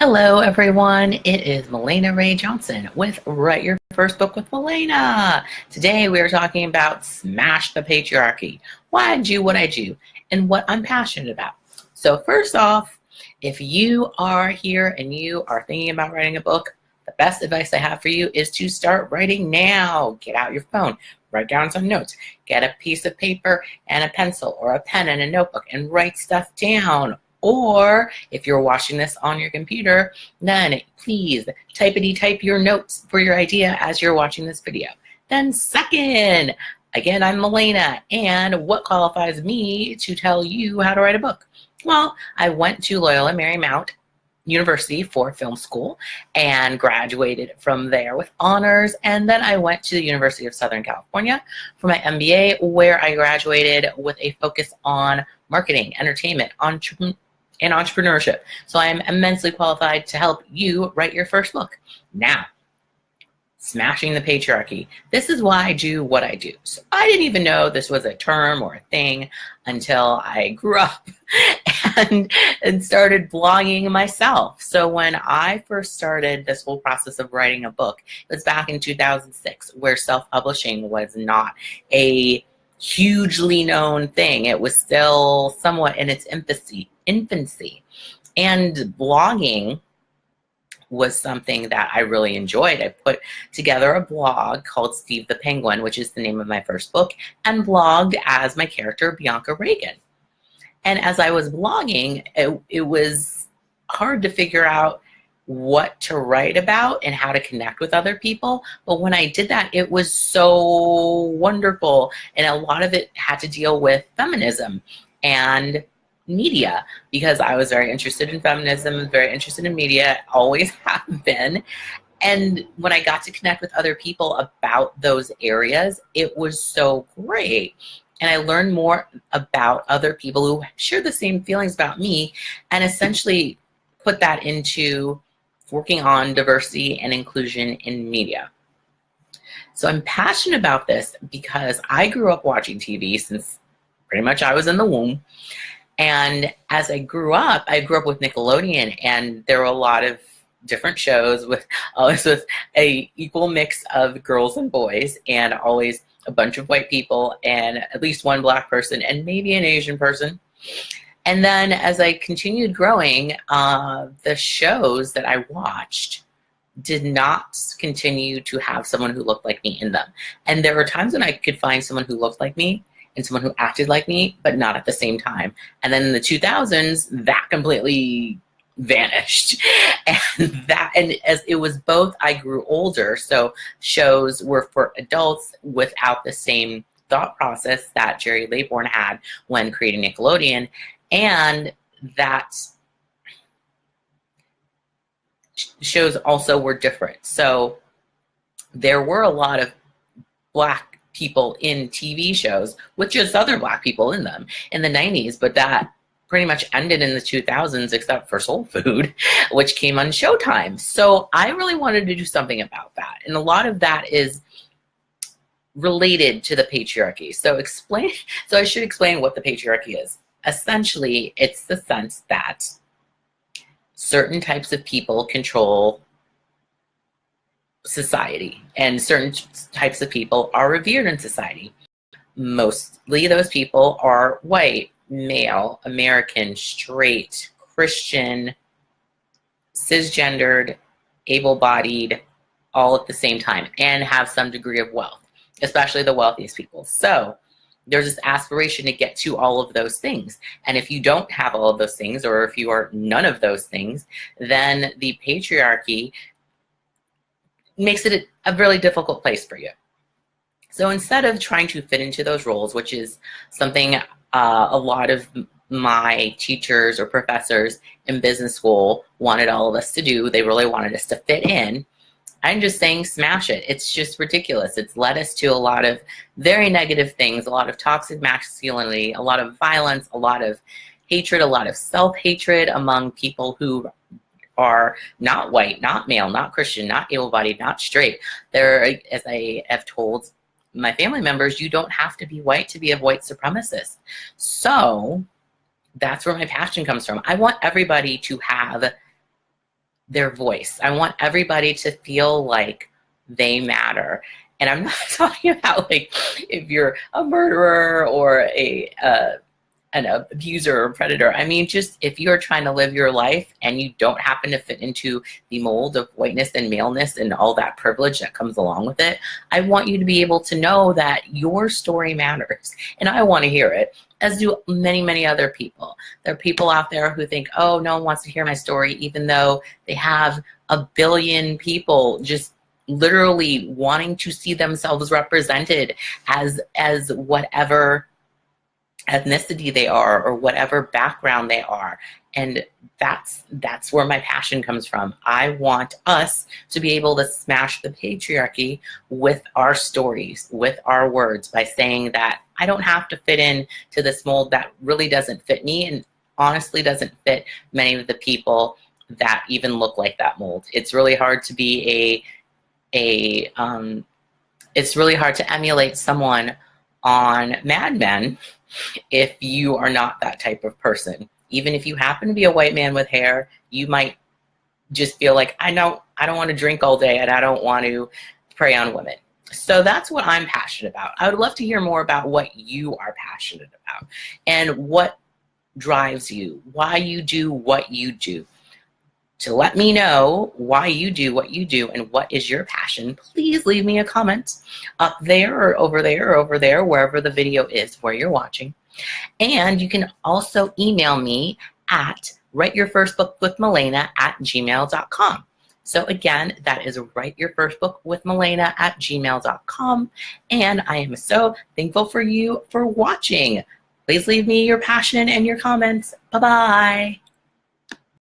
Hello, everyone. It is Mahlena Ray Johnson with Write Your First Book with Mahlena. Today, we are talking about Smash the Patriarchy, why I do what I do, and what I'm passionate about. So first off, if you are here and you are thinking about writing a book, the best advice I have for you is to start writing now. Get out your phone, write down some notes, get a piece of paper and a pencil or a pen and a notebook and write stuff down. Or if you're watching this on your computer, then please type your notes for your idea as you're watching this video. Then second, again, I'm Mahlena, and what qualifies me to tell you how to write a book? Well, I went to Loyola Marymount University for film school and graduated from there with honors, and then I went to the University of Southern California for my MBA, where I graduated with a focus on marketing, entertainment, and entrepreneurship. So I am immensely qualified to help you write your first book. Now, smashing the patriarchy. This is why I do what I do. So I didn't even know this was a term or a thing until I grew up and started blogging myself. So when I first started this whole process of writing a book, it was back in 2006, where self-publishing was not a hugely known thing. It was still somewhat in its infancy. And blogging was something that I really enjoyed. I put together a blog called Steve the Penguin, which is the name of my first book, and blogged as my character, Bianca Reagan. And as I was blogging, it was hard to figure out what to write about and how to connect with other people. But when I did that, it was so wonderful. And a lot of it had to deal with feminism and media, because I was very interested in feminism, very interested in media, always have been. And when I got to connect with other people about those areas, it was so great. And I learned more about other people who share the same feelings about me, and essentially put that into working on diversity and inclusion in media. So I'm passionate about this because I grew up watching TV since pretty much I was in the womb. And as I grew up with Nickelodeon, and there were a lot of different shows with always with a equal mix of girls and boys, and always a bunch of white people and at least one black person and maybe an Asian person. And then as I continued growing, the shows that I watched did not continue to have someone who looked like me in them. And there were times when I could find someone who looked like me and someone who acted like me, but not at the same time. And then in the 2000s, that completely vanished. And as it was both, I grew older, so shows were for adults without the same thought process that Jerry Laybourne had when creating Nickelodeon, and that shows also were different. So there were a lot of black people in TV shows with just other black people in them in the 90s, but that pretty much ended in the 2000s, except for Soul Food, which came on Showtime. So I really wanted to do something about that. And a lot of that is related to the patriarchy. So I should explain what the patriarchy is. Essentially, it's the sense that certain types of people control society, and certain types of people are revered in society. Mostly those people are white, male, American, straight, Christian, cisgendered, able-bodied, all at the same time, and have some degree of wealth, especially the wealthiest people. So there's this aspiration to get to all of those things. And if you don't have all of those things, or if you are none of those things, then the patriarchy makes it a really difficult place for you. So instead of trying to fit into those roles, which is something a lot of my teachers or professors in business school wanted all of us to do, they really wanted us to fit in, I'm just saying smash it. It's just ridiculous. It's led us to a lot of very negative things, a lot of toxic masculinity, a lot of violence, a lot of hatred, a lot of self-hatred among people who are not white, not male, not Christian, not able-bodied, not straight. They're, as I have told my family members, you don't have to be white to be a white supremacist. So that's where my passion comes from. I want everybody to have their voice. I want everybody to feel like they matter. And I'm not talking about like if you're a murderer or an abuser or predator. I mean, just if you're trying to live your life and you don't happen to fit into the mold of whiteness and maleness and all that privilege that comes along with it, I want you to be able to know that your story matters. And I want to hear it, as do many, many other people. There are people out there who think, oh, no one wants to hear my story, even though they have a billion people just literally wanting to see themselves represented as whatever ethnicity they are or whatever background they are. And that's where my passion comes from. I want us to be able to smash the patriarchy with our stories, with our words, by saying that I don't have to fit in to this mold that really doesn't fit me and honestly doesn't fit many of the people that even look like that mold. It's really hard to be it's really hard to emulate someone on Mad Men if you are not that type of person. Even if you happen to be a white man with hair, you might just feel like, I don't want to drink all day and I don't want to prey on women. So that's what I'm passionate about. I would love to hear more about what you are passionate about and what drives you, why you do what you do. To let me know why you do what you do and what is your passion, please leave me a comment up there or over there or over there, wherever the video is where you're watching. And you can also email me at writeyourfirstbookwithmahlena@gmail.com. So again, that is writeyourfirstbookwithmahlena@gmail.com. And I am so thankful for you for watching. Please leave me your passion and your comments. Bye-bye.